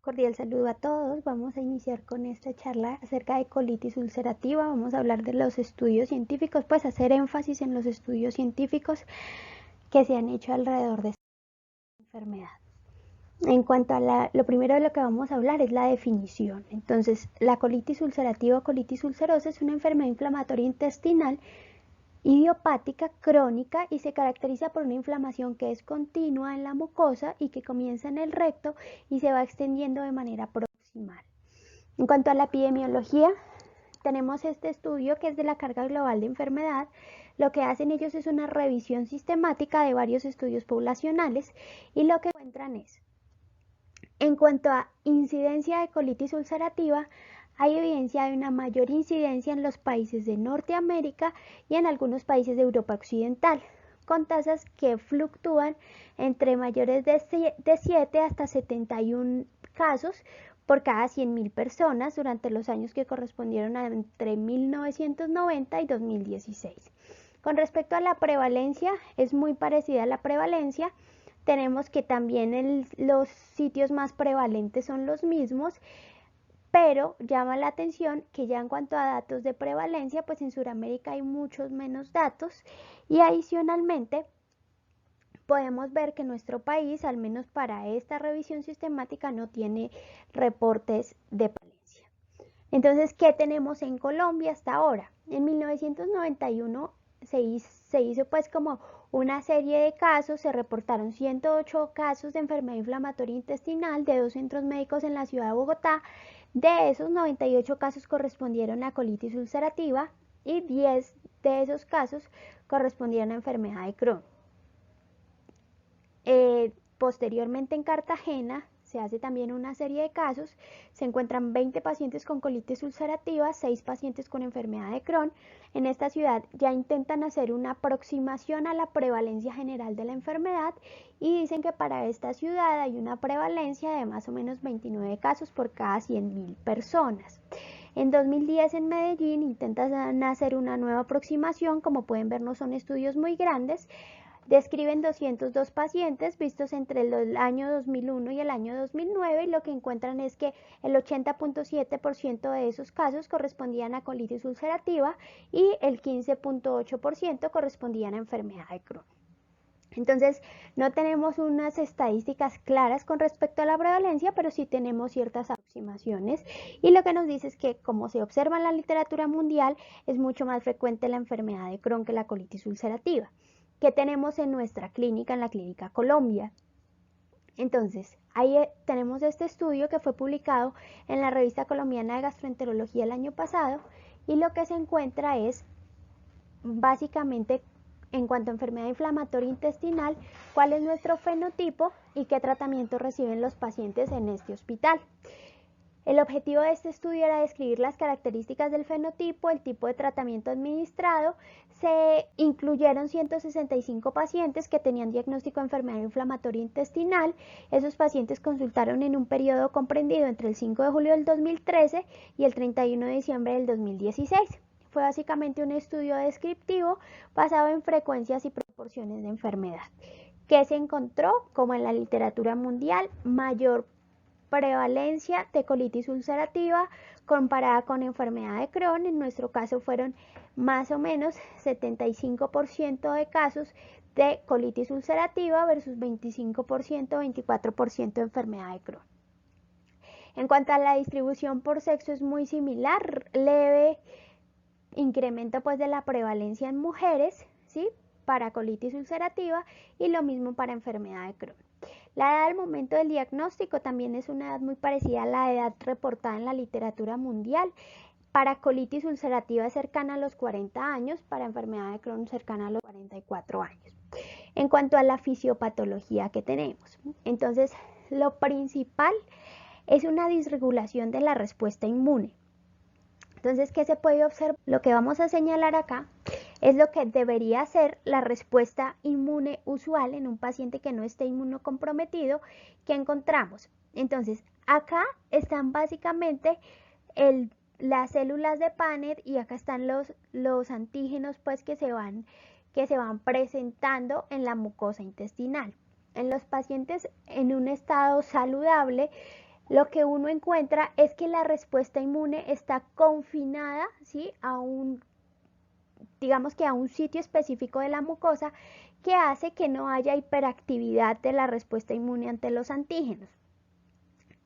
Cordial saludo a todos. Vamos a iniciar con esta charla acerca de colitis ulcerativa. Vamos a hablar de los estudios científicos, pues hacer énfasis en los estudios científicos que se han hecho alrededor de esta enfermedad. En cuanto a lo primero de lo que vamos a hablar es la definición. Entonces, la colitis ulcerativa o colitis ulcerosa es una enfermedad inflamatoria intestinal idiopática crónica y se caracteriza por una inflamación que es continua en la mucosa y que comienza en el recto y se va extendiendo de manera proximal. En cuanto a la epidemiología, tenemos este estudio que es de la carga global de enfermedad. Lo que hacen ellos es una revisión sistemática de varios estudios poblacionales y lo que encuentran es, en cuanto a incidencia de colitis ulcerativa, hay evidencia de una mayor incidencia en los países de Norteamérica y en algunos países de Europa Occidental, con tasas que fluctúan entre mayores de 7 hasta 71 casos por cada 100.000 personas durante los años que correspondieron a entre 1990 y 2016. Con respecto a la prevalencia, es muy parecida a la prevalencia. Tenemos que también los sitios más prevalentes son los mismos, pero llama la atención que ya en cuanto a datos de prevalencia, pues en Sudamérica hay muchos menos datos y adicionalmente podemos ver que nuestro país, al menos para esta revisión sistemática, no tiene reportes de prevalencia. Entonces, ¿qué tenemos en Colombia hasta ahora? En 1991 se hizo pues como una serie de casos, se reportaron 108 casos de enfermedad inflamatoria intestinal de 2 centros médicos en la ciudad de Bogotá. De esos, 98 casos correspondieron a colitis ulcerativa y 10 de esos casos correspondieron a enfermedad de Crohn. Posteriormente en Cartagena se hace también una serie de casos, se encuentran 20 pacientes con colitis ulcerativa, 6 pacientes con enfermedad de Crohn. En esta ciudad ya intentan hacer una aproximación a la prevalencia general de la enfermedad y dicen que para esta ciudad hay una prevalencia de más o menos 29 casos por cada 100.000 personas. En 2010 en Medellín intentan hacer una nueva aproximación, como pueden ver no son estudios muy grandes. Describen 202 pacientes vistos entre el año 2001 y el año 2009 y lo que encuentran es que el 80.7% de esos casos correspondían a colitis ulcerativa y el 15.8% correspondían a enfermedad de Crohn. Entonces, no tenemos unas estadísticas claras con respecto a la prevalencia, pero sí tenemos ciertas aproximaciones y lo que nos dice es que, como se observa en la literatura mundial, es mucho más frecuente la enfermedad de Crohn que la colitis ulcerativa. ¿Qué tenemos en nuestra clínica, en la Clínica Colombia? Entonces, ahí tenemos este estudio que fue publicado en la revista colombiana de gastroenterología el año pasado y lo que se encuentra es básicamente en cuanto a enfermedad inflamatoria intestinal, cuál es nuestro fenotipo y qué tratamiento reciben los pacientes en este hospital. El objetivo de este estudio era describir las características del fenotipo, el tipo de tratamiento administrado. Se incluyeron 165 pacientes que tenían diagnóstico de enfermedad inflamatoria intestinal. Esos pacientes consultaron en un periodo comprendido entre el 5 de julio del 2013 y el 31 de diciembre del 2016. Fue básicamente un estudio descriptivo basado en frecuencias y proporciones de enfermedad. ¿Qué se encontró? Como en la literatura mundial, mayor prevalencia de colitis ulcerativa comparada con enfermedad de Crohn. En nuestro caso fueron más o menos 75% de casos de colitis ulcerativa versus 25%, 24% de enfermedad de Crohn. En cuanto a la distribución por sexo es muy similar, leve incremento pues de la prevalencia en mujeres, ¿sí? Para colitis ulcerativa y lo mismo para enfermedad de Crohn. La edad al momento del diagnóstico también es una edad muy parecida a la edad reportada en la literatura mundial. Para colitis ulcerativa cercana a los 40 años, para enfermedad de Crohn cercana a los 44 años. En cuanto a la fisiopatología que tenemos, entonces lo principal es una disregulación de la respuesta inmune. Entonces, ¿qué se puede observar? Lo que vamos a señalar acá es lo que debería ser la respuesta inmune usual en un paciente que no esté inmunocomprometido que encontramos. Entonces, acá están básicamente las células de Paneth y acá están los antígenos pues que se van presentando en la mucosa intestinal. En los pacientes en un estado saludable, lo que uno encuentra es que la respuesta inmune está confinada, ¿sí?, a un, digamos que a un sitio específico de la mucosa, que hace que no haya hiperactividad de la respuesta inmune ante los antígenos.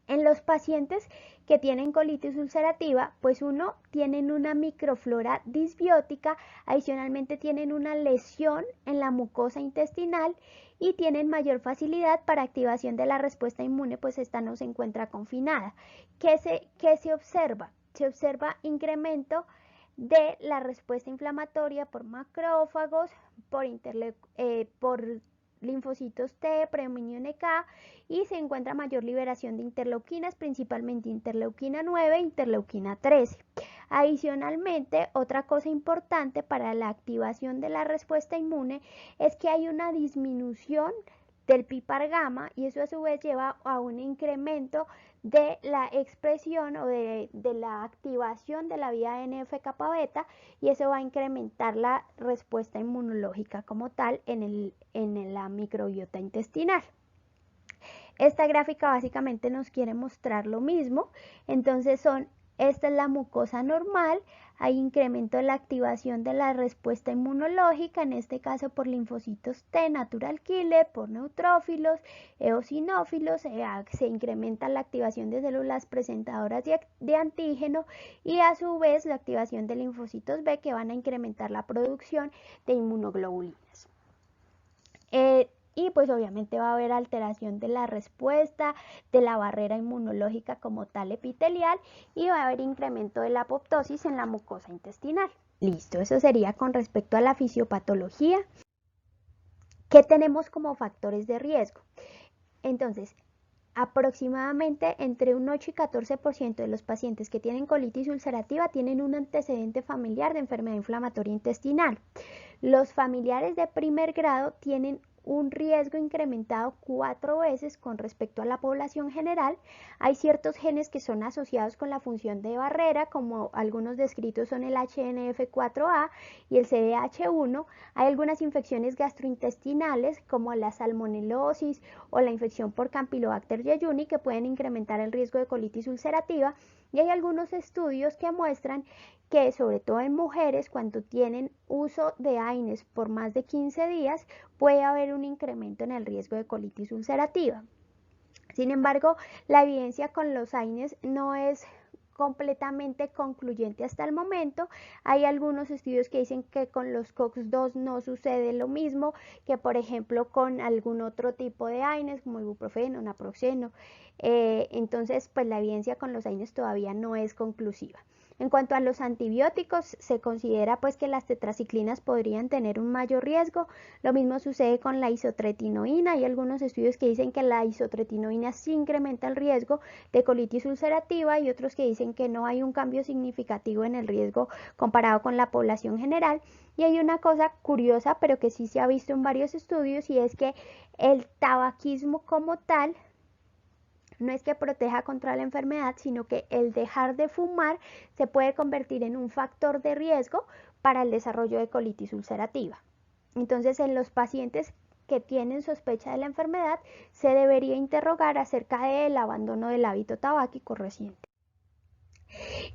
En los pacientes que tienen colitis ulcerativa, pues uno, tienen una microflora disbiótica, adicionalmente tienen una lesión en la mucosa intestinal y tienen mayor facilidad para activación de la respuesta inmune, pues esta no se encuentra confinada. ¿Qué se observa? Se observa incremento de la respuesta inflamatoria por macrófagos, por linfocitos T, predominio NK, y se encuentra mayor liberación de interleuquinas, principalmente interleuquina 9 e interleuquina 13. Adicionalmente, otra cosa importante para la activación de la respuesta inmune es que hay una disminución del PIPAR gamma, y eso a su vez lleva a un incremento de la expresión o de la activación de la vía NF-kappa beta, y eso va a incrementar la respuesta inmunológica como tal en la microbiota intestinal. Esta gráfica básicamente nos quiere mostrar lo mismo. Entonces esta es la mucosa normal, hay incremento de la activación de la respuesta inmunológica, en este caso por linfocitos T, natural killer, por neutrófilos, eosinófilos, se incrementa la activación de células presentadoras de antígeno, y a su vez la activación de linfocitos B, que van a incrementar la producción de inmunoglobulinas. Y pues obviamente va a haber alteración de la respuesta, de la barrera inmunológica como tal epitelial, y va a haber incremento de la apoptosis en la mucosa intestinal. Listo, eso sería con respecto a la fisiopatología. ¿Qué tenemos como factores de riesgo? Entonces, aproximadamente entre un 8 y 14% de los pacientes que tienen colitis ulcerativa tienen un antecedente familiar de enfermedad inflamatoria intestinal. Los familiares de primer grado tienen un riesgo incrementado 4 veces con respecto a la población general. Hay ciertos genes que son asociados con la función de barrera, como algunos descritos son el HNF4A y el CDH1. Hay algunas infecciones gastrointestinales como la salmonelosis o la infección por Campylobacter jejuni que pueden incrementar el riesgo de colitis ulcerativa, y hay algunos estudios que muestran que sobre todo en mujeres, cuando tienen uso de AINES por más de 15 días, puede haber un incremento en el riesgo de colitis ulcerativa. Sin embargo, la evidencia con los AINES no es completamente concluyente hasta el momento. Hay algunos estudios que dicen que con los COX-2 no sucede lo mismo que, por ejemplo, con algún otro tipo de AINES como ibuprofeno, naproxeno. Entonces, pues la evidencia con los AINES todavía no es conclusiva. En cuanto a los antibióticos, se considera pues que las tetraciclinas podrían tener un mayor riesgo. Lo mismo sucede con la isotretinoína. Hay algunos estudios que dicen que la isotretinoína sí incrementa el riesgo de colitis ulcerativa, y otros que dicen que no hay un cambio significativo en el riesgo comparado con la población general. Y hay una cosa curiosa, pero que sí se ha visto en varios estudios, y es que el tabaquismo como tal no es que proteja contra la enfermedad, sino que el dejar de fumar se puede convertir en un factor de riesgo para el desarrollo de colitis ulcerativa. Entonces, en los pacientes que tienen sospecha de la enfermedad, se debería interrogar acerca del abandono del hábito tabáquico reciente.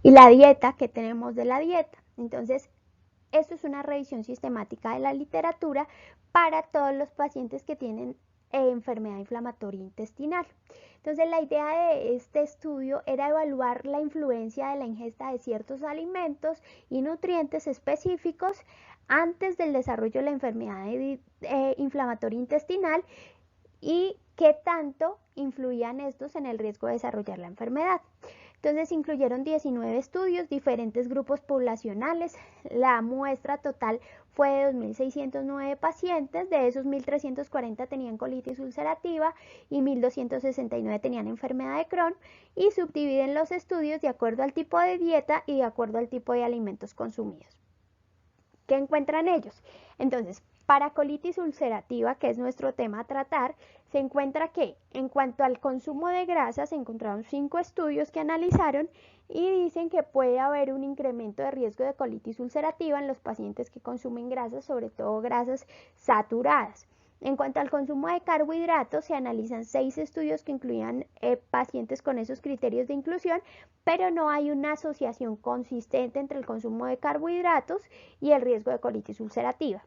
Y la dieta, que tenemos de la dieta. Entonces, esto es una revisión sistemática de la literatura para todos los pacientes que tienen enfermedad inflamatoria intestinal. Entonces, la idea de este estudio era evaluar la influencia de la ingesta de ciertos alimentos y nutrientes específicos antes del desarrollo de la enfermedad inflamatoria intestinal, y qué tanto influían estos en el riesgo de desarrollar la enfermedad. Entonces incluyeron 19 estudios, diferentes grupos poblacionales. La muestra total fue de 2.609 pacientes, de esos 1.340 tenían colitis ulcerativa y 1.269 tenían enfermedad de Crohn, y subdividen los estudios de acuerdo al tipo de dieta y de acuerdo al tipo de alimentos consumidos. ¿Qué encuentran ellos? Entonces, para colitis ulcerativa, que es nuestro tema a tratar, se encuentra que en cuanto al consumo de grasa, se encontraron 5 estudios que analizaron y dicen que puede haber un incremento de riesgo de colitis ulcerativa en los pacientes que consumen grasas, sobre todo grasas saturadas. En cuanto al consumo de carbohidratos, se analizan 6 estudios que incluían pacientes con esos criterios de inclusión, pero no hay una asociación consistente entre el consumo de carbohidratos y el riesgo de colitis ulcerativa.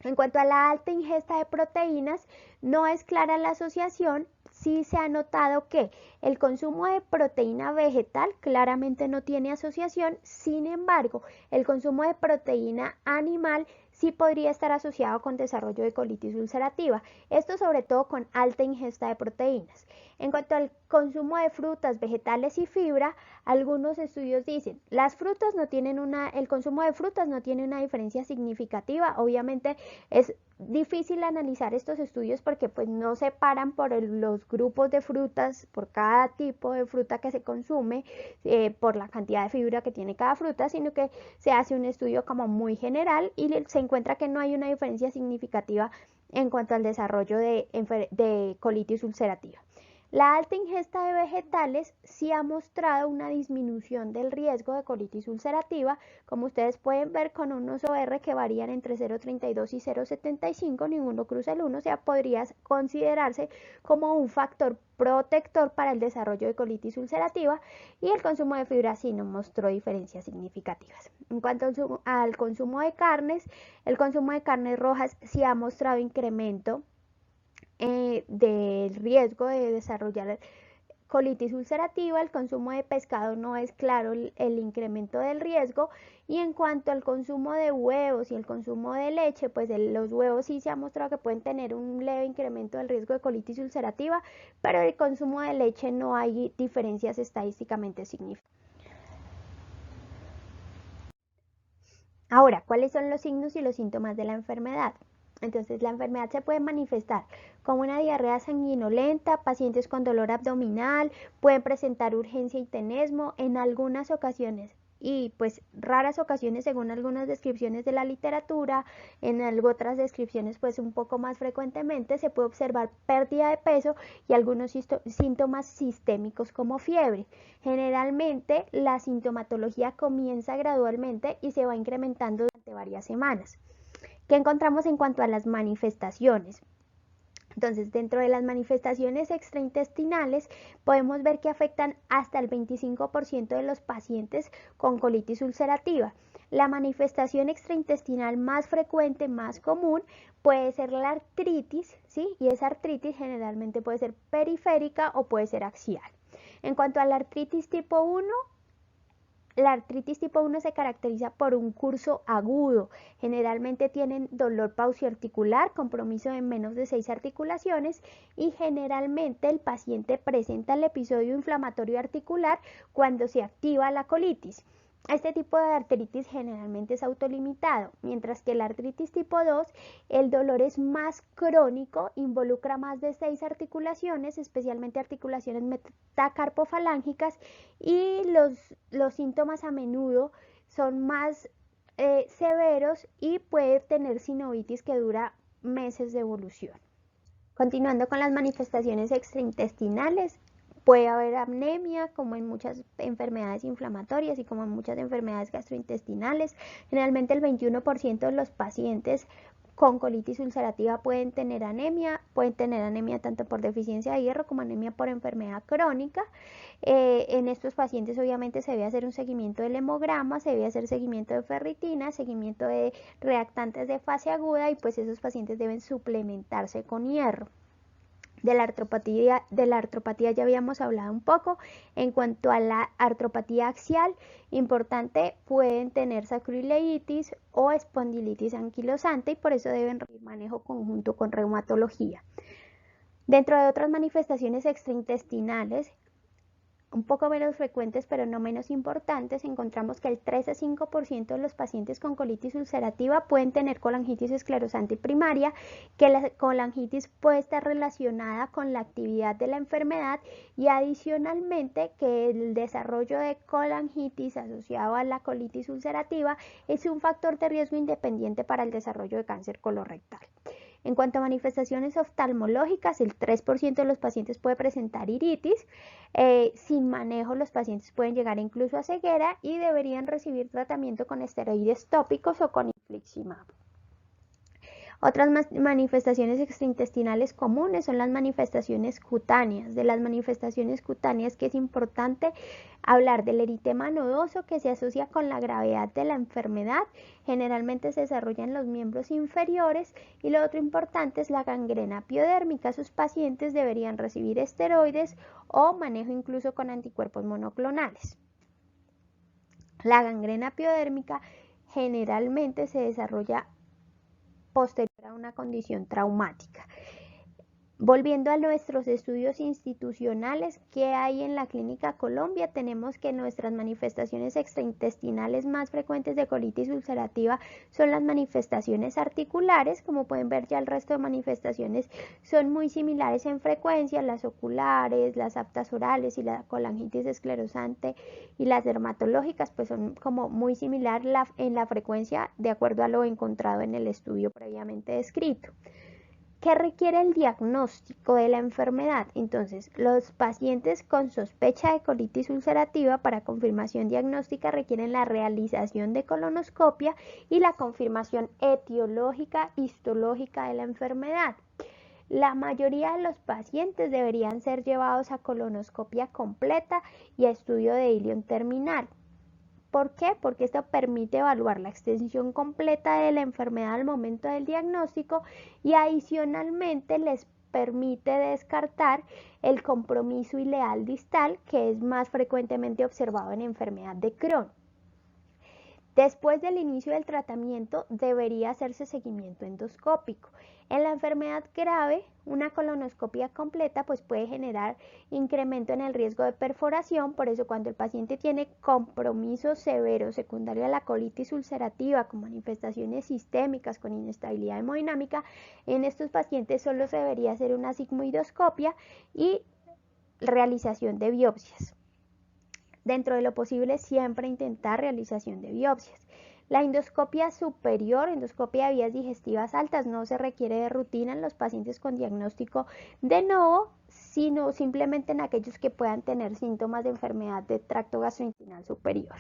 En cuanto a la alta ingesta de proteínas, no es clara la asociación. Sí se ha notado que el consumo de proteína vegetal claramente no tiene asociación, sin embargo, el consumo de proteína animal sí podría estar asociado con desarrollo de colitis ulcerativa, esto sobre todo con alta ingesta de proteínas. En cuanto al consumo de frutas, vegetales y fibra, algunos estudios dicen, el consumo de frutas no tiene una diferencia significativa. Obviamente es difícil analizar estos estudios porque pues no separan por los grupos de frutas, por cada tipo de fruta que se consume, por la cantidad de fibra que tiene cada fruta, sino que se hace un estudio como muy general y se encuentra que no hay una diferencia significativa en cuanto al desarrollo de colitis ulcerativa. La alta ingesta de vegetales sí ha mostrado una disminución del riesgo de colitis ulcerativa, como ustedes pueden ver con unos OR que varían entre 0,32 y 0,75, ninguno cruza el 1, o sea, podría considerarse como un factor protector para el desarrollo de colitis ulcerativa, y el consumo de fibra sí no mostró diferencias significativas. En cuanto al consumo de carnes, el consumo de carnes rojas sí ha mostrado incremento del riesgo de desarrollar colitis ulcerativa. El consumo de pescado no es claro el incremento del riesgo, y en cuanto al consumo de huevos y el consumo de leche, pues los huevos sí se ha mostrado que pueden tener un leve incremento del riesgo de colitis ulcerativa, pero el consumo de leche no hay diferencias estadísticamente significativas. Ahora, ¿cuáles son los signos y los síntomas de la enfermedad? Entonces, la enfermedad se puede manifestar como una diarrea sanguinolenta, pacientes con dolor abdominal, pueden presentar urgencia y tenesmo en algunas ocasiones, y pues raras ocasiones según algunas descripciones de la literatura, en otras descripciones pues un poco más frecuentemente se puede observar pérdida de peso y algunos síntomas sistémicos como fiebre. Generalmente la sintomatología comienza gradualmente y se va incrementando durante varias semanas. ¿Qué encontramos en cuanto a las manifestaciones? Entonces, dentro de las manifestaciones extraintestinales, podemos ver que afectan hasta el 25% de los pacientes con colitis ulcerativa. La manifestación extraintestinal más frecuente, más común, puede ser la artritis, ¿sí? Y esa artritis generalmente puede ser periférica o puede ser axial. En cuanto a la artritis tipo 1, la artritis tipo 1 se caracteriza por un curso agudo. Generalmente tienen dolor pauciarticular, compromiso en menos de 6 articulaciones, y generalmente el paciente presenta el episodio inflamatorio articular cuando se activa la colitis. Este tipo de artritis generalmente es autolimitado, mientras que la artritis tipo 2, el dolor es más crónico, involucra más de 6 articulaciones, especialmente articulaciones metacarpofalángicas, y los síntomas a menudo son más severos y puede tener sinovitis que dura meses de evolución. Continuando con las manifestaciones extraintestinales, puede haber anemia, como en muchas enfermedades inflamatorias y como en muchas enfermedades gastrointestinales. Generalmente el 21% de los pacientes con colitis ulcerativa pueden tener anemia tanto por deficiencia de hierro como anemia por enfermedad crónica. En estos pacientes obviamente se debe hacer un seguimiento del hemograma, se debe hacer seguimiento de ferritina, seguimiento de reactantes de fase aguda, y pues esos pacientes deben suplementarse con hierro. De la artropatía ya habíamos hablado un poco. En cuanto a la artropatía axial, importante, pueden tener sacroileitis o espondilitis anquilosante, y por eso deben recibir manejo conjunto con reumatología. Dentro de otras manifestaciones extraintestinales, un poco menos frecuentes pero no menos importantes, encontramos que el 3-5% de los pacientes con colitis ulcerativa pueden tener colangitis esclerosante primaria, que la colangitis puede estar relacionada con la actividad de la enfermedad, y adicionalmente que el desarrollo de colangitis asociado a la colitis ulcerativa es un factor de riesgo independiente para el desarrollo de cáncer colorectal. En cuanto a manifestaciones oftalmológicas, el 3% de los pacientes puede presentar iritis. Sin manejo, los pacientes pueden llegar incluso a ceguera y deberían recibir tratamiento con esteroides tópicos o con infliximab. Otras manifestaciones extraintestinales comunes son las manifestaciones cutáneas. De las manifestaciones cutáneas, que es importante hablar del eritema nodoso, que se asocia con la gravedad de la enfermedad, generalmente se desarrolla en los miembros inferiores, y lo otro importante es la gangrena piodérmica. Sus pacientes deberían recibir esteroides o manejo incluso con anticuerpos monoclonales. La gangrena piodérmica generalmente se desarrolla posterior a una condición traumática. Volviendo a nuestros estudios institucionales, ¿qué hay en la Clínica Colombia? Tenemos que nuestras manifestaciones extraintestinales más frecuentes de colitis ulcerativa son las manifestaciones articulares. Como pueden ver, ya el resto de manifestaciones son muy similares en frecuencia: las oculares, las aptas orales y la colangitis esclerosante, y las dermatológicas pues son como muy similar en la frecuencia de acuerdo a lo encontrado en el estudio previamente descrito. ¿Qué requiere el diagnóstico de la enfermedad? Entonces, los pacientes con sospecha de colitis ulcerativa para confirmación diagnóstica requieren la realización de colonoscopia y la confirmación etiológica histológica de la enfermedad. La mayoría de los pacientes deberían ser llevados a colonoscopia completa y a estudio de ilion terminal. ¿Por qué? Porque esto permite evaluar la extensión completa de la enfermedad al momento del diagnóstico, y adicionalmente les permite descartar el compromiso ileal distal, que es más frecuentemente observado en enfermedad de Crohn. Después del inicio del tratamiento debería hacerse seguimiento endoscópico. En la enfermedad grave, una colonoscopia completa pues puede generar incremento en el riesgo de perforación. Por eso, cuando el paciente tiene compromiso severo secundario a la colitis ulcerativa con manifestaciones sistémicas, con inestabilidad hemodinámica, en estos pacientes solo se debería hacer una sigmoidoscopia y realización de biopsias. Dentro de lo posible, siempre intentar realización de biopsias. La endoscopia superior, endoscopia de vías digestivas altas, no se requiere de rutina en los pacientes con diagnóstico de novo, sino simplemente en aquellos que puedan tener síntomas de enfermedad de tracto gastrointestinal superior.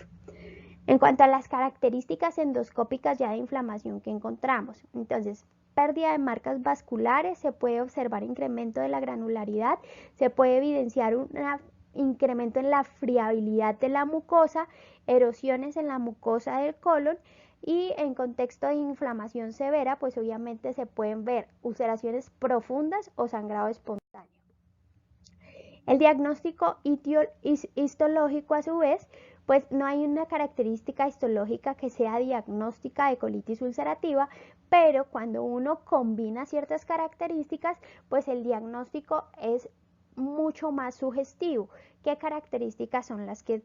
En cuanto a las características endoscópicas ya de inflamación que encontramos, entonces, pérdida de marcas vasculares, se puede observar incremento de la granularidad, se puede evidenciar un incremento en la friabilidad de la mucosa, erosiones en la mucosa del colon, y en contexto de inflamación severa, pues obviamente se pueden ver ulceraciones profundas o sangrado espontáneo. El diagnóstico histológico, a su vez, pues no hay una característica histológica que sea diagnóstica de colitis ulcerativa, pero cuando uno combina ciertas características, pues el diagnóstico es mucho más sugestivo. ¿Qué características son las que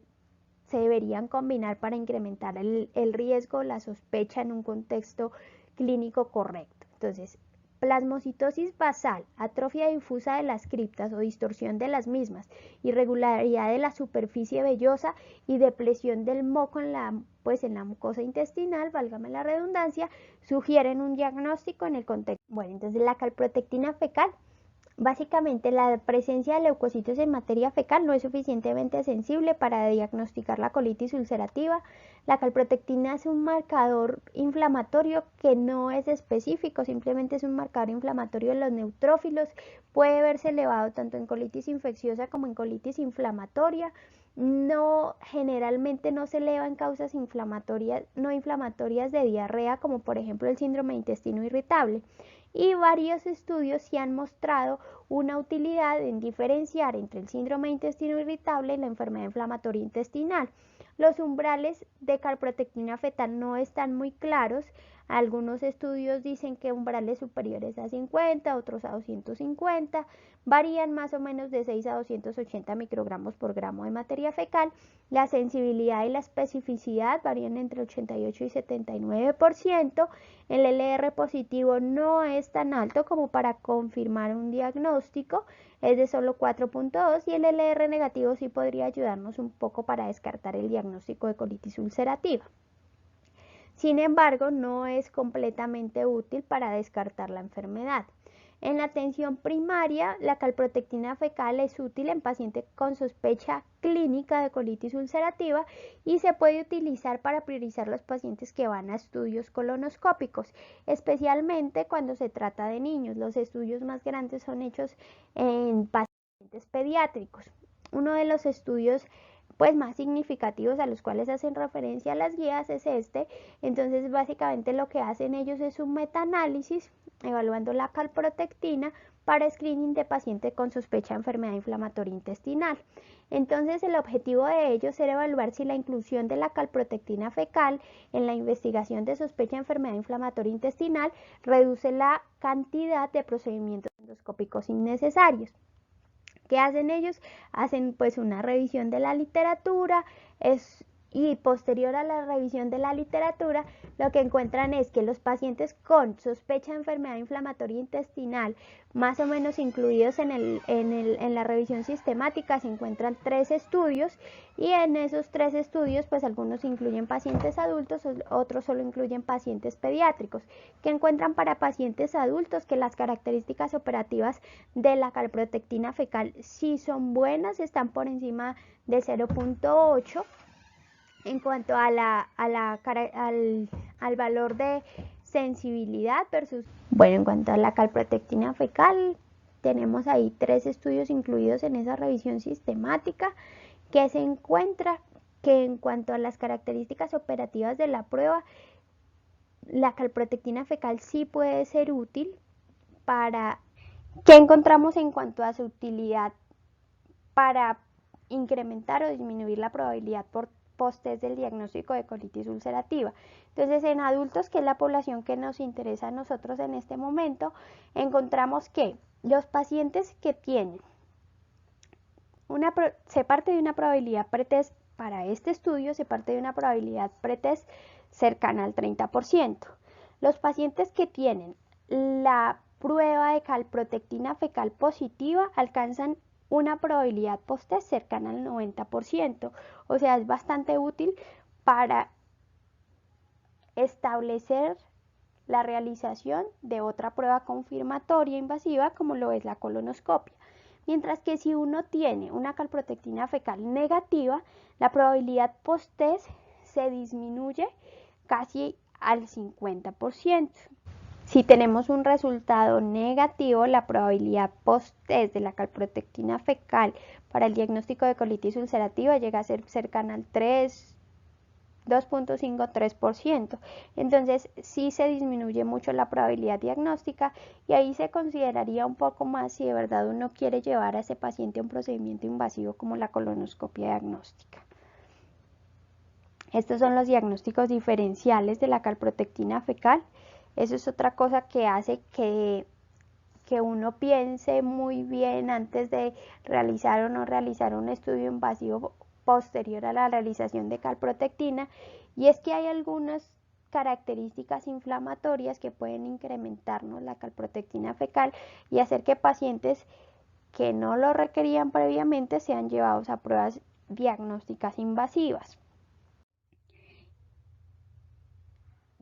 se deberían combinar para incrementar el riesgo, la sospecha en un contexto clínico correcto? Entonces, plasmocitosis basal, atrofia difusa de las criptas o distorsión de las mismas, irregularidad de la superficie vellosa y depresión del moco en la mucosa intestinal, válgame la redundancia, sugieren un diagnóstico en el contexto. Bueno, entonces la calprotectina fecal. Básicamente, la presencia de leucocitos en materia fecal no es suficientemente sensible para diagnosticar la colitis ulcerativa. La calprotectina es un marcador inflamatorio que no es específico, simplemente es un marcador inflamatorio en los neutrófilos. Puede verse elevado tanto en colitis infecciosa como en colitis inflamatoria. Generalmente no se eleva en causas no inflamatorias de diarrea, como por ejemplo el síndrome de intestino irritable. Y varios estudios sí han mostrado una utilidad en diferenciar entre el síndrome de intestino irritable y la enfermedad inflamatoria intestinal. Los umbrales de calprotectina fetal no están muy claros. Algunos estudios dicen que umbrales superiores a 50, otros a 250, varían más o menos de 6 a 280 microgramos por gramo de materia fecal. La sensibilidad y la especificidad varían entre 88 y 79%. El LR positivo no es tan alto como para confirmar un diagnóstico, es de solo 4.2, y el LR negativo sí podría ayudarnos un poco para descartar el diagnóstico de colitis ulcerativa. Sin embargo, no es completamente útil para descartar la enfermedad. En la atención primaria, la calprotectina fecal es útil en pacientes con sospecha clínica de colitis ulcerativa y se puede utilizar para priorizar los pacientes que van a estudios colonoscópicos, especialmente cuando se trata de niños. Los estudios más grandes son hechos en pacientes pediátricos. Uno de los estudios pues más significativos a los cuales hacen referencia las guías es este. Entonces básicamente lo que hacen ellos es un metaanálisis evaluando la calprotectina para screening de pacientes con sospecha de enfermedad inflamatoria intestinal. Entonces el objetivo de ellos era evaluar si la inclusión de la calprotectina fecal en la investigación de sospecha de enfermedad inflamatoria intestinal reduce la cantidad de procedimientos endoscópicos innecesarios. ¿Qué hacen ellos? Hacen pues una revisión de la literatura y posterior a la revisión de la literatura lo que encuentran es que los pacientes con sospecha de enfermedad inflamatoria intestinal, más o menos incluidos en la revisión sistemática, se encuentran 3 estudios y en esos 3 estudios pues algunos incluyen pacientes adultos, otros solo incluyen pacientes pediátricos. Que encuentran para pacientes adultos que las características operativas de la calprotectina fecal sí son buenas, están por encima de 0.8. En cuanto al valor de sensibilidad versus, bueno, en cuanto a la calprotectina fecal, tenemos ahí 3 estudios incluidos en esa revisión sistemática que se encuentra que en cuanto a las características operativas de la prueba, la calprotectina fecal sí puede ser útil para, ¿qué encontramos en cuanto a su utilidad para incrementar o disminuir la probabilidad por post-test del diagnóstico de colitis ulcerativa? Entonces, en adultos, que es la población que nos interesa a nosotros en este momento, encontramos que los pacientes que tienen se parte de una probabilidad pretest para este estudio, se parte de una probabilidad pretest cercana al 30%. Los pacientes que tienen la prueba de calprotectina fecal positiva alcanzan una probabilidad post-test cercana al 90%, o sea, es bastante útil para establecer la realización de otra prueba confirmatoria invasiva como lo es la colonoscopia. Mientras que si uno tiene una calprotectina fecal negativa, la probabilidad post-test se disminuye casi al 50%. Si tenemos un resultado negativo, la probabilidad post-test de la calprotectina fecal para el diagnóstico de colitis ulcerativa llega a ser cercana al 2.5-3%. Entonces sí se disminuye mucho la probabilidad diagnóstica y ahí se consideraría un poco más si de verdad uno quiere llevar a ese paciente a un procedimiento invasivo como la colonoscopia diagnóstica. Estos son los diagnósticos diferenciales de la calprotectina fecal. Eso es otra cosa que hace que uno piense muy bien antes de realizar o no realizar un estudio invasivo posterior a la realización de calprotectina, y es que hay algunas características inflamatorias que pueden incrementarnos la calprotectina fecal y hacer que pacientes que no lo requerían previamente sean llevados a pruebas diagnósticas invasivas.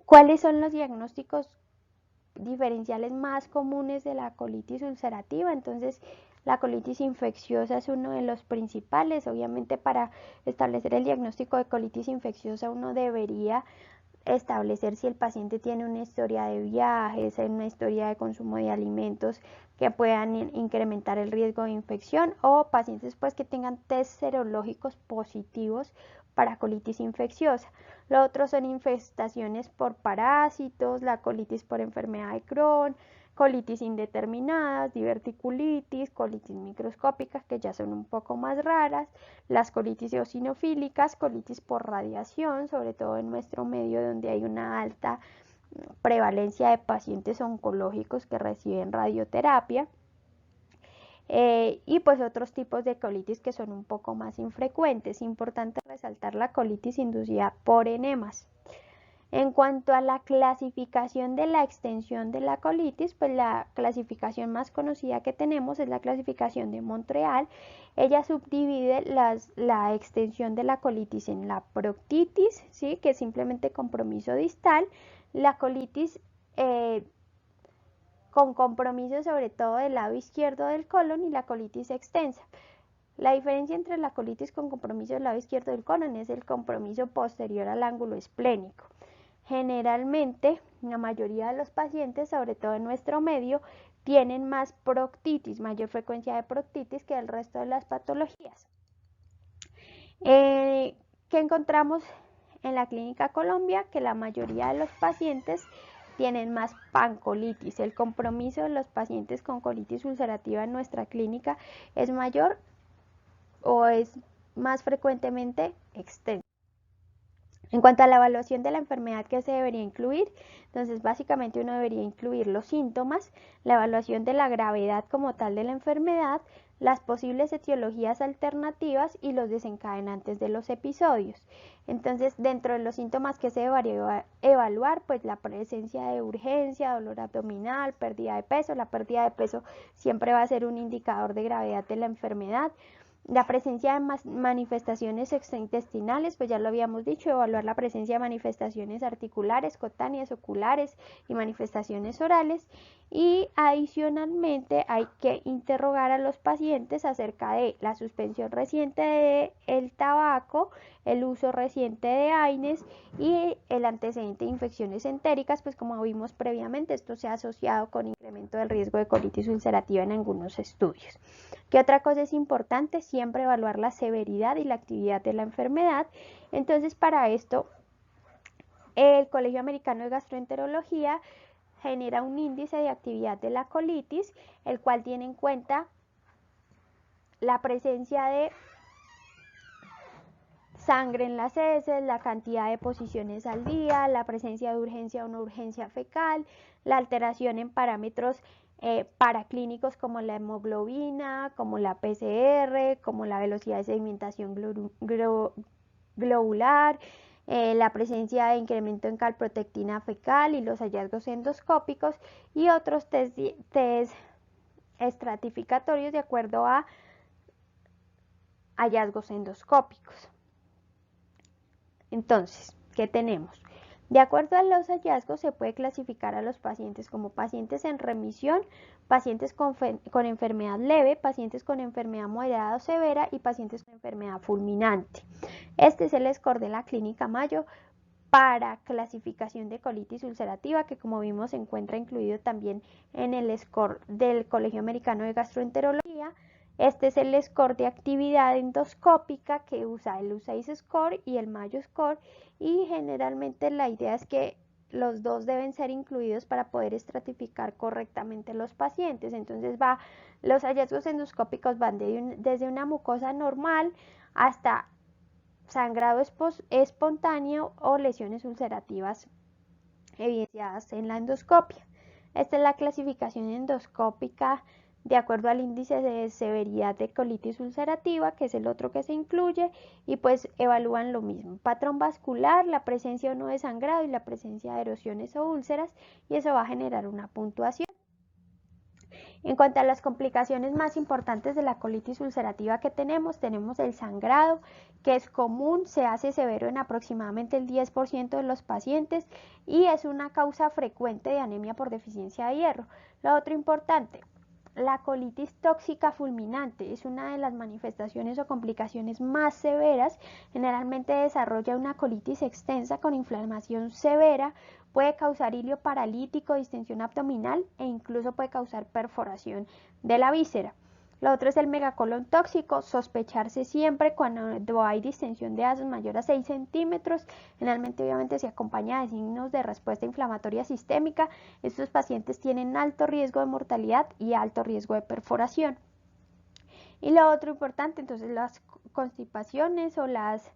¿Cuáles son los diagnósticos diferenciales más comunes de la colitis ulcerativa? Entonces, la colitis infecciosa es uno de los principales. Obviamente, para establecer el diagnóstico de colitis infecciosa uno debería establecer si el paciente tiene una historia de viajes, una historia de consumo de alimentos que puedan incrementar el riesgo de infección, o pacientes pues que tengan test serológicos positivos para colitis infecciosa. Lo otro son infestaciones por parásitos, la colitis por enfermedad de Crohn, colitis indeterminadas, diverticulitis, colitis microscópicas, que ya son un poco más raras, las colitis eosinofílicas, colitis por radiación, sobre todo en nuestro medio donde hay una alta prevalencia de pacientes oncológicos que reciben radioterapia. Y pues otros tipos de colitis que son un poco más infrecuentes. Importante resaltar la colitis inducida por enemas. En cuanto a la clasificación de la extensión de la colitis, pues la clasificación más conocida que tenemos es la clasificación de Montreal. Ella subdivide la extensión de la colitis en la proctitis, ¿sí?, que es simplemente compromiso distal, la colitis con compromiso sobre todo del lado izquierdo del colon, y la colitis extensa. La diferencia entre la colitis con compromiso del lado izquierdo del colon es el compromiso posterior al ángulo esplénico. Generalmente, la mayoría de los pacientes, sobre todo en nuestro medio, tienen más proctitis, mayor frecuencia de proctitis que el resto de las patologías. ¿Qué encontramos en la clínica Colombia? Que la mayoría de los pacientes tienen más pancolitis. El compromiso de los pacientes con colitis ulcerativa en nuestra clínica es mayor o es más frecuentemente extenso. En cuanto a la evaluación de la enfermedad que se debería incluir, entonces básicamente uno debería incluir los síntomas, la evaluación de la gravedad como tal de la enfermedad, las posibles etiologías alternativas y los desencadenantes de los episodios. Entonces, dentro de los síntomas que se debería evaluar, pues la presencia de urgencia, dolor abdominal, pérdida de peso. La pérdida de peso siempre va a ser un indicador de gravedad de la enfermedad. La presencia de manifestaciones extraintestinales, pues ya lo habíamos dicho, evaluar la presencia de manifestaciones articulares, cutáneas, oculares y manifestaciones orales. Y adicionalmente hay que interrogar a los pacientes acerca de la suspensión reciente del tabaco, el uso reciente de AINES y el antecedente de infecciones entéricas, pues como vimos previamente, esto se ha asociado con incremento del riesgo de colitis ulcerativa en algunos estudios. ¿Qué otra cosa es importante? Siempre evaluar la severidad y la actividad de la enfermedad. Entonces, para esto, el Colegio Americano de Gastroenterología genera un índice de actividad de la colitis, el cual tiene en cuenta la presencia de sangre en las heces, la cantidad de posiciones al día, la presencia de urgencia o no urgencia fecal, la alteración en parámetros paraclínicos como la hemoglobina, como la PCR, como la velocidad de sedimentación globular, la presencia de incremento en calprotectina fecal y los hallazgos endoscópicos y otros test estratificatorios de acuerdo a hallazgos endoscópicos. Entonces, ¿qué tenemos? De acuerdo a los hallazgos se puede clasificar a los pacientes como pacientes en remisión, pacientes con enfermedad leve, pacientes con enfermedad moderada o severa y pacientes con enfermedad fulminante. Este es el score de la Clínica Mayo para clasificación de colitis ulcerativa, que como vimos se encuentra incluido también en el score del Colegio Americano de Gastroenterología. Este es el score de actividad endoscópica que usa el USAID score y el Mayo score, y generalmente la idea es que los dos deben ser incluidos para poder estratificar correctamente los pacientes. Entonces los hallazgos endoscópicos van desde una mucosa normal hasta sangrado espontáneo o lesiones ulcerativas evidenciadas en la endoscopia. Esta es la clasificación endoscópica de acuerdo al índice de severidad de colitis ulcerativa, que es el otro que se incluye, y pues evalúan lo mismo: patrón vascular, la presencia o no de sangrado y la presencia de erosiones o úlceras, y eso va a generar una puntuación. En cuanto a las complicaciones más importantes de la colitis ulcerativa que tenemos el sangrado, que es común, se hace severo en aproximadamente el 10% de los pacientes y es una causa frecuente de anemia por deficiencia de hierro. Lo otro importante, la colitis tóxica fulminante es una de las manifestaciones o complicaciones más severas. Generalmente desarrolla una colitis extensa con inflamación severa, puede causar hilio paralítico, distensión abdominal e incluso puede causar perforación de la víscera. Lo otro es el megacolon tóxico, sospecharse siempre cuando hay distensión de gases mayor a 6 centímetros. Generalmente obviamente se acompaña de signos de respuesta inflamatoria sistémica. Estos pacientes tienen alto riesgo de mortalidad y alto riesgo de perforación. Y lo otro importante, entonces las constipaciones o las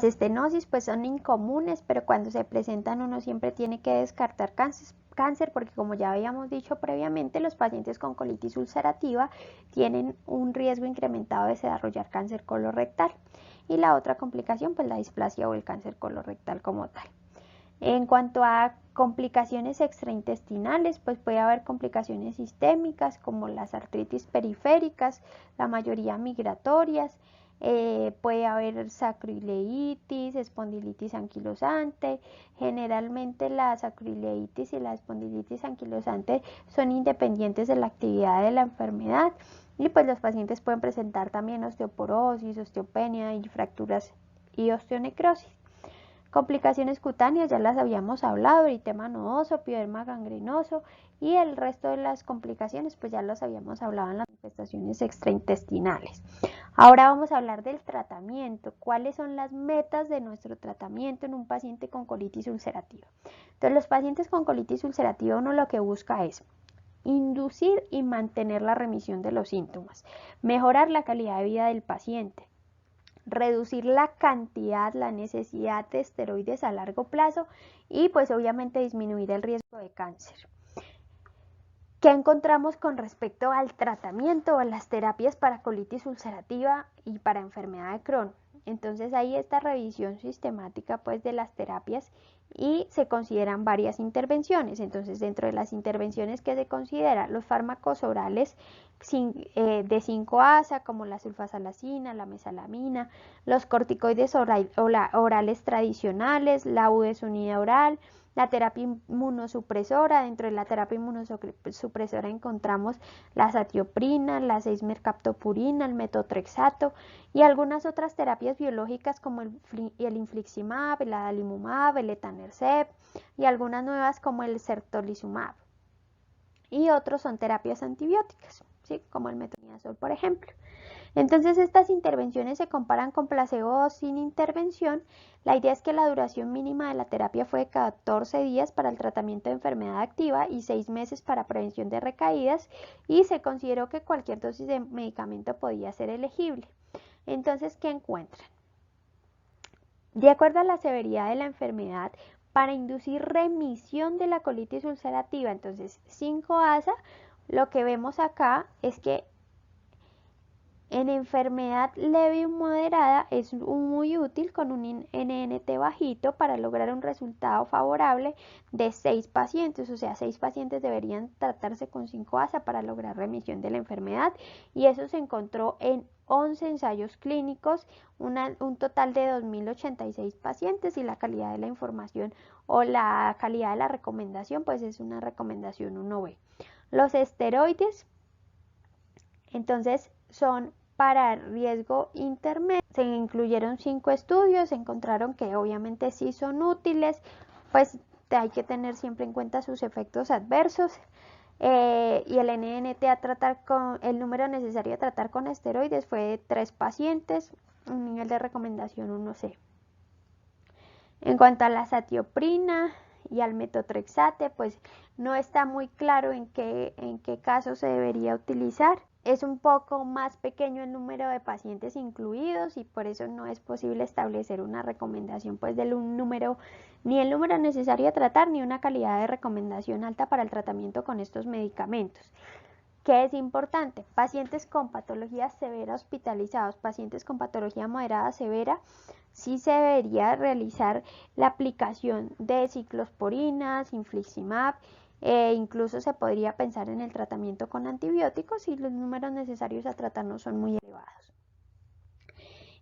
estenosis pues son incomunes, pero cuando se presentan uno siempre tiene que descartar cáncer, porque como ya habíamos dicho previamente, los pacientes con colitis ulcerativa tienen un riesgo incrementado de desarrollar cáncer colorectal. Y la otra complicación, pues la displasia o el cáncer colorectal como tal. En cuanto a complicaciones extraintestinales, pues puede haber complicaciones sistémicas como las artritis periféricas, la mayoría migratorias, puede haber sacroileitis, espondilitis anquilosante. Generalmente la sacroileitis y la espondilitis anquilosante son independientes de la actividad de la enfermedad, y pues los pacientes pueden presentar también osteoporosis, osteopenia y fracturas y osteonecrosis. Complicaciones cutáneas ya las habíamos hablado, eritema nodoso, pioderma gangrenoso, y el resto de las complicaciones pues ya las habíamos hablado en las manifestaciones extraintestinales. Ahora vamos a hablar del tratamiento. ¿Cuáles son las metas de nuestro tratamiento en un paciente con colitis ulcerativa? Entonces, los pacientes con colitis ulcerativa, uno lo que busca es inducir y mantener la remisión de los síntomas, mejorar la calidad de vida del paciente, reducir la cantidad, la necesidad de esteroides a largo plazo, y pues obviamente disminuir el riesgo de cáncer. ¿Qué encontramos con respecto al tratamiento o a las terapias para colitis ulcerativa y para enfermedad de Crohn? Entonces hay esta revisión sistemática pues de las terapias y se consideran varias intervenciones. Entonces, dentro de las intervenciones que se considera, los fármacos orales de 5-ASA como la sulfasalacina, la mesalamina, los corticoides orales tradicionales, la budesonida oral, la terapia inmunosupresora. Dentro de la terapia inmunosupresora encontramos la azatioprina, la 6-mercaptopurina, el metotrexato y algunas otras terapias biológicas como el infliximab, el adalimumab, el etanercept, y algunas nuevas como el certolizumab. Y otros son terapias antibióticas, ¿sí? Como el metronidazol, por ejemplo. Entonces, estas intervenciones se comparan con placebo sin intervención. La idea es que la duración mínima de la terapia fue de 14 días para el tratamiento de enfermedad activa y 6 meses para prevención de recaídas, y se consideró que cualquier dosis de medicamento podía ser elegible. Entonces, ¿qué encuentran? De acuerdo a la severidad de la enfermedad, para inducir remisión de la colitis ulcerativa, entonces 5-ASA, lo que vemos acá es que en enfermedad leve y moderada es muy útil con un NNT bajito para lograr un resultado favorable de 6 pacientes, o sea, 6 pacientes deberían tratarse con 5-ASA para lograr remisión de la enfermedad, y eso se encontró en 11 ensayos clínicos, un total de 2.086 pacientes, y la calidad de la información o la calidad de la recomendación pues es una recomendación 1B. Los esteroides, entonces, son para riesgo intermedio. Se incluyeron 5 estudios, se encontraron que obviamente sí son útiles, pues hay que tener siempre en cuenta sus efectos adversos. Y el NNT a tratar con el número necesario a tratar con esteroides fue de 3 pacientes, un nivel de recomendación 1C. En cuanto a la azatioprina y al metotrexate, pues no está muy claro en qué caso se debería utilizar. Es un poco más pequeño el número de pacientes incluidos, y por eso no es posible establecer una recomendación pues del número, ni el número necesario a tratar, ni una calidad de recomendación alta para el tratamiento con estos medicamentos. ¿Qué es importante? Pacientes con patología severa hospitalizados, pacientes con patología moderada severa, sí se debería realizar la aplicación de ciclosporinas, infliximab, incluso se podría pensar en el tratamiento con antibióticos si los números necesarios a tratar no son muy elevados.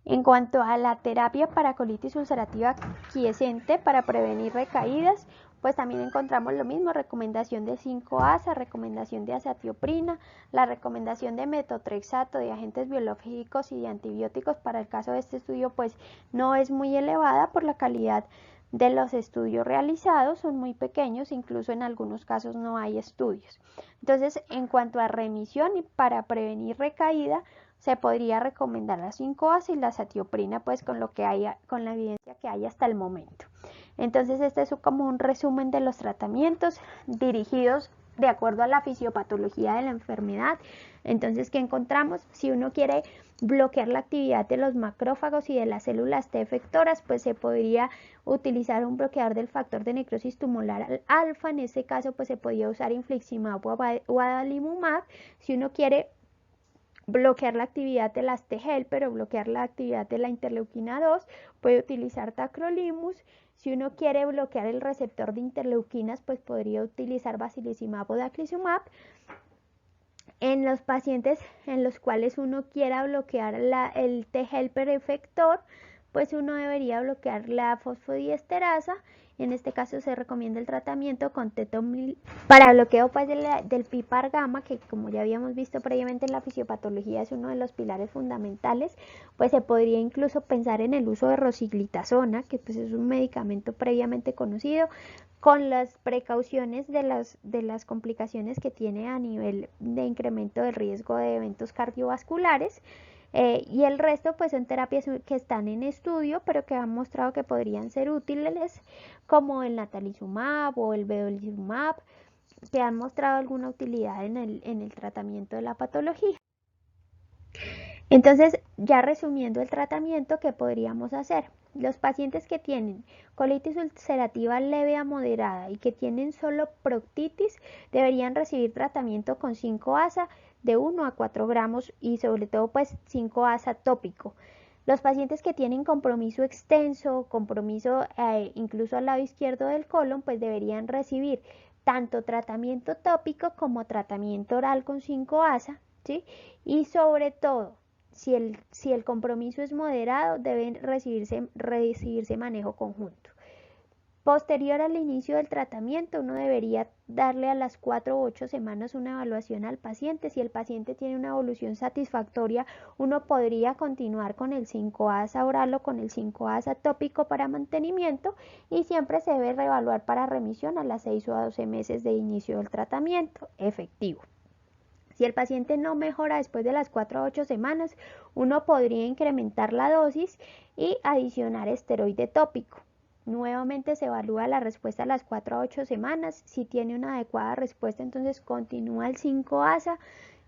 En cuanto a la terapia para colitis ulcerativa quiescente para prevenir recaídas, pues también encontramos lo mismo: recomendación de 5-ASA, recomendación de azatioprina, la recomendación de metotrexato, de agentes biológicos y de antibióticos para el caso de este estudio pues no es muy elevada por la calidad de los estudios realizados, son muy pequeños, incluso en algunos casos no hay estudios. Entonces, en cuanto a remisión y para prevenir recaída, se podría recomendar la 5-ASA y la azatioprina pues con la evidencia que hay hasta el momento. Entonces, este es como un resumen de los tratamientos dirigidos de acuerdo a la fisiopatología de la enfermedad. Entonces, ¿qué encontramos? Si uno quiere bloquear la actividad de los macrófagos y de las células T efectoras, pues se podría utilizar un bloqueador del factor de necrosis tumoral alfa. En este caso, pues se podría usar infliximab o adalimumab. Si uno quiere bloquear la actividad de las T-gel, pero bloquear la actividad de la interleuquina 2, puede utilizar tacrolimus. Si uno quiere bloquear el receptor de interleuquinas, pues podría utilizar basilizumab o daclizumab. En los pacientes en los cuales uno quiera bloquear el T-helper efector, pues uno debería bloquear la fosfodiesterasa. En este caso se recomienda el tratamiento con tetomil para bloqueo pues del PPAR gamma, que como ya habíamos visto previamente en la fisiopatología es uno de los pilares fundamentales. Pues se podría incluso pensar en el uso de rosiglitazona, que pues es un medicamento previamente conocido, con las precauciones de las complicaciones que tiene a nivel de incremento del riesgo de eventos cardiovasculares. Y el resto pues son terapias que están en estudio, pero que han mostrado que podrían ser útiles, como el natalizumab o el vedolizumab, que han mostrado alguna utilidad en el tratamiento de la patología. Entonces, ya resumiendo el tratamiento, ¿qué podríamos hacer? Los pacientes que tienen colitis ulcerativa leve a moderada y que tienen solo proctitis deberían recibir tratamiento con 5-ASA de 1 a 4 gramos y sobre todo pues 5-ASA tópico. Los pacientes que tienen compromiso extenso, compromiso incluso al lado izquierdo del colon, pues deberían recibir tanto tratamiento tópico como tratamiento oral con 5-ASA, ¿sí? Y sobre todo, si el compromiso es moderado, deben recibirse manejo conjunto. Posterior al inicio del tratamiento, uno debería darle a las 4 u 8 semanas una evaluación al paciente. Si el paciente tiene una evolución satisfactoria, uno podría continuar con el 5-ASA oral o con el 5-ASA tópico para mantenimiento, y siempre se debe reevaluar para remisión a las 6 o a 12 meses de inicio del tratamiento efectivo. Si el paciente no mejora después de las 4 a 8 semanas, uno podría incrementar la dosis y adicionar esteroide tópico. Nuevamente se evalúa la respuesta a las 4 a 8 semanas. Si tiene una adecuada respuesta, entonces continúa el 5-ASA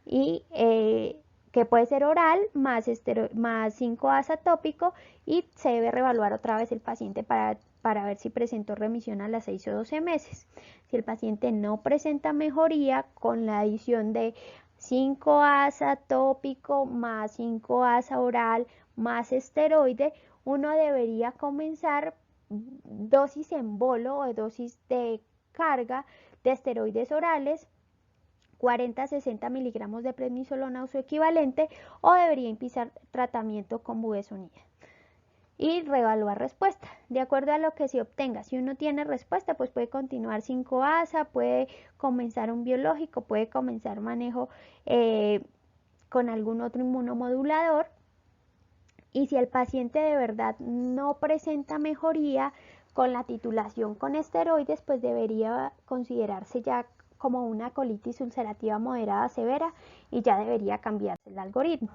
y que puede ser oral más 5-ASA tópico, y se debe reevaluar otra vez el paciente para ver si presentó remisión a las 6 o 12 meses. Si el paciente no presenta mejoría, con la adición de 5-ASA tópico más 5-ASA oral más esteroide, uno debería comenzar dosis en bolo o dosis de carga de esteroides orales, 40 a 60 miligramos de prednisolona o su equivalente, o debería empezar tratamiento con budesonida y reevaluar respuesta de acuerdo a lo que se obtenga. Si uno tiene respuesta, pues puede continuar 5-ASA, puede comenzar un biológico, puede comenzar manejo con algún otro inmunomodulador. Y si el paciente de verdad no presenta mejoría con la titulación con esteroides, pues debería considerarse ya como una colitis ulcerativa moderada severa y ya debería cambiarse el algoritmo.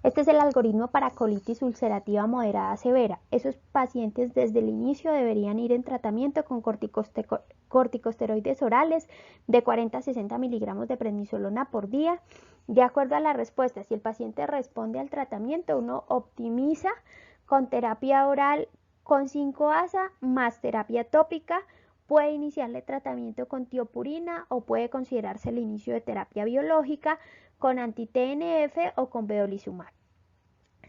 Este es el algoritmo para colitis ulcerativa moderada severa. Esos pacientes desde el inicio deberían ir en tratamiento con corticosteroides orales de 40 a 60 miligramos de prednisolona por día. De acuerdo a la respuesta, si el paciente responde al tratamiento, uno optimiza con terapia oral con 5-ASA más terapia tópica. Puede iniciarle tratamiento con tiopurina o puede considerarse el inicio de terapia biológica con anti-TNF o con vedolizumab.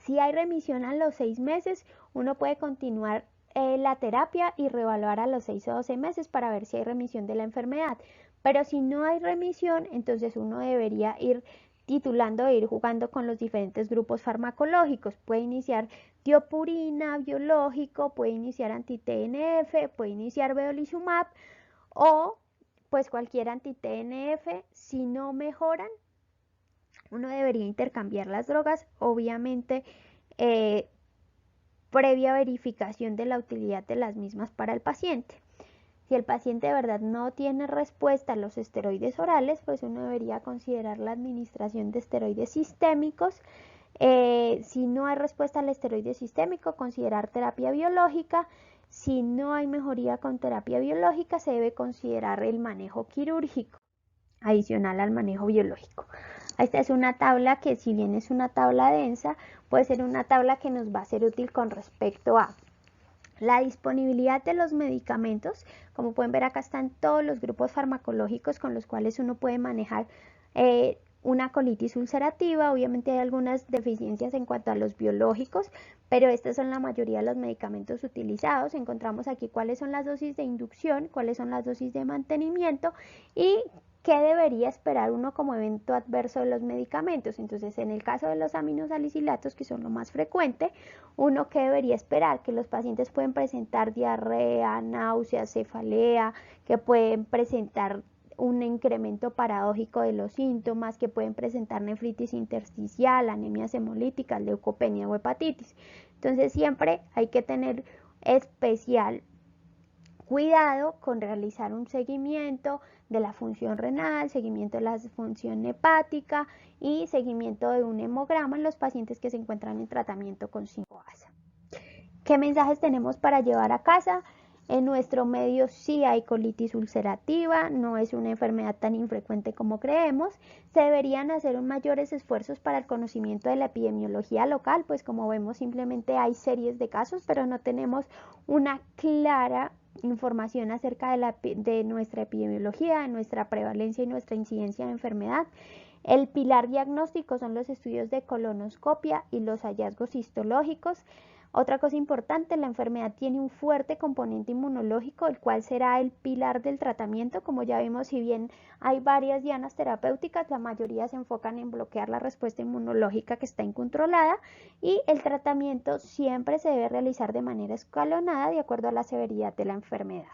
Si hay remisión a los 6 meses, uno puede continuar la terapia y reevaluar a los 6 o 12 meses para ver si hay remisión de la enfermedad. Pero si no hay remisión, entonces uno debería ir titulando e ir jugando con los diferentes grupos farmacológicos. Puede iniciar tiopurina biológico, puede iniciar anti-TNF, puede iniciar vedolizumab o pues cualquier anti-TNF. Si no mejoran, uno debería intercambiar las drogas, obviamente previa verificación de la utilidad de las mismas para el paciente. Si el paciente de verdad no tiene respuesta a los esteroides orales, pues uno debería considerar la administración de esteroides sistémicos. Si no hay respuesta al esteroide sistémico, considerar terapia biológica. Si no hay mejoría con terapia biológica, se debe considerar el manejo quirúrgico adicional al manejo biológico. Esta es una tabla que, si bien es una tabla densa, puede ser una tabla que nos va a ser útil con respecto a la disponibilidad de los medicamentos. Como pueden ver, acá están todos los grupos farmacológicos con los cuales uno puede manejar una colitis ulcerativa. Obviamente hay algunas deficiencias en cuanto a los biológicos, pero estas son la mayoría de los medicamentos utilizados. Encontramos aquí cuáles son las dosis de inducción, cuáles son las dosis de mantenimiento y ¿qué debería esperar uno como evento adverso de los medicamentos? Entonces, en el caso de los aminosalicilatos, que son lo más frecuente, uno que debería esperar, que los pacientes pueden presentar diarrea, náuseas, cefalea, que pueden presentar un incremento paradójico de los síntomas, que pueden presentar nefritis intersticial, anemias hemolíticas, leucopenia o hepatitis. Entonces, siempre hay que tener especial cuidado con realizar un seguimiento de la función renal, seguimiento de la función hepática y seguimiento de un hemograma en los pacientes que se encuentran en tratamiento con 5-ASA. ¿Qué mensajes tenemos para llevar a casa? En nuestro medio sí hay colitis ulcerativa, no es una enfermedad tan infrecuente como creemos. Se deberían hacer mayores esfuerzos para el conocimiento de la epidemiología local, pues como vemos simplemente hay series de casos, pero no tenemos una clara información acerca de nuestra epidemiología, de nuestra prevalencia y nuestra incidencia de enfermedad. El pilar diagnóstico son los estudios de colonoscopia y los hallazgos histológicos. Otra cosa importante, la enfermedad tiene un fuerte componente inmunológico, el cual será el pilar del tratamiento. Como ya vimos, si bien hay varias dianas terapéuticas, la mayoría se enfocan en bloquear la respuesta inmunológica que está incontrolada, y el tratamiento siempre se debe realizar de manera escalonada de acuerdo a la severidad de la enfermedad.